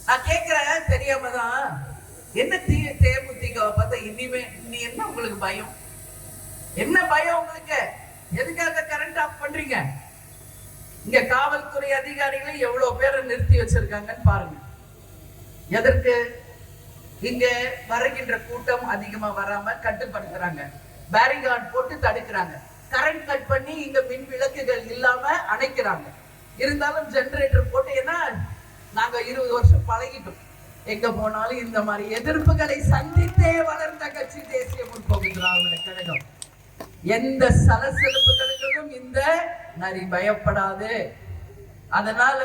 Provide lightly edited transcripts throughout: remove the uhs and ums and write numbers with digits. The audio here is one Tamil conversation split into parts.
நான் கேட்கிறேன் தெரியாம தான், என்ன தேமுதிக பார்த்தா இனிமே நீ என்ன உங்களுக்கு பயம்? என்ன பயம் உங்களுக்கு? எதுக்காக கரண்ட் ஆஃப் பண்றீங்க? இங்க காவல்துறை அதிகாரிகளை எவ்வளவு பேரை நிறுத்தி வச்சிருக்காங்கன்னு பாருங்க. எதற்கு? இங்க வருகின்ற கூட்டம் அதிகமா வராம கட்டுப்படுத்துறாங்க, பேரிகார்ட் போட்டு தடுக்கிறாங்க, கரண்ட் கட் பண்ணி இங்க மின் விளக்குகள் இல்லாம அணைக்கிறாங்க. இருந்தாலும் ஜெனரேட்டர் போட்டு, ஏன்னா நாங்க 20 வருஷம் பழகிட்டோம். எங்க போனாலும் இந்த மாதிரி எதிர்ப்புகளை சந்தித்தே வளர்ந்த கட்சி தேசிய முற்போக்கு திராவிட கழகம். எந்த சலசலப்புகளுக்கும் இந்த நரி பயப்படாது. அதனால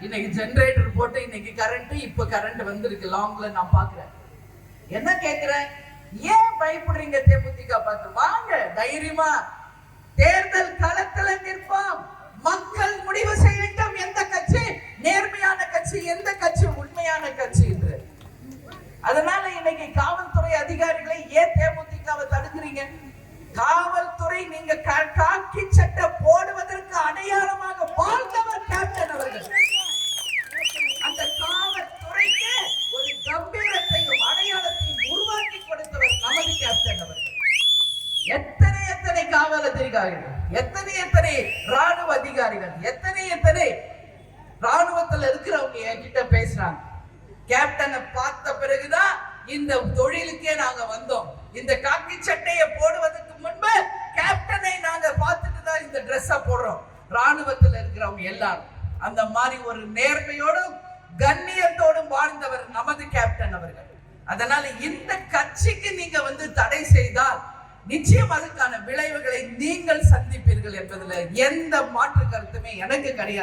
இன்னைக்கு ஜெனரேட்டர் போட்டு இன்னைக்கு கரண்ட், இப்ப கரண்ட் வந்திருக்கு லாங்ல. நான் பாக்குறேன். என்ன கேக்குறேன், ஏன் பயப்படுறீங்க? தேமுதிக பார்த்து வாங்க, தைரியமா தேர்தல் களத்துல நிற்போம். மக்கள் முடிவு செய்யட்டும் எந்த கட்சி நேர்மையான கட்சி, எந்த கட்சி உண்மையான கட்சி என்று. அதனால இன்னைக்கு காவல்துறை அதிகாரிகளை ஏன் தேமுதிகவை தடுக்கிறீங்க? காவல்துறை நீங்க காக்கி சட்டை போடுவதற்கு அடையாளமாக வாழ்ந்தவர் கேப்டன் அவர்கள். அந்த காவல்துறைக்கு ஒரு கம்பீரத்தையும் அடையாளத்தையும் உருவாக்கி கொடுத்தவர் நமது கேப்டன் அவர்கள். எத்தனை காவல் அதிகாரிகள், எத்தனை ராணுவ அதிகாரிகள், எத்தனை ராணுவத்தில் இருக்கிறவங்க என்கிட்ட பேசுறாங்க. கேப்டனை பார்த்த பிறகுதான் இந்த தொழிலுக்கே நாங்க வந்தோம். இந்த காக்கி சட்டையை போடுவதற்கு முன்பு கேப்டனை நாங்க பார்த்துட்டு தான் இந்த ட்ரெஸ்ஸ போடுறோம். ராணுவத்தில் இருக்கிறவங்க எல்லாரும் அந்த மாதிரி ஒரு நேர்மையோடும் கண்ணியத்தோடும் வாழ்ந்தவர் நமது கேப்டன் அவர்கள். அதனால இந்த கட்சிக்கு நீங்க தடை செய்தால் நிச்சயம் அதுக்கான விளைவுகளை நீங்கள் சந்திப்பீர்கள் என்பதில் எந்த மாற்று கருத்துமே எனக்கு கிடையாது.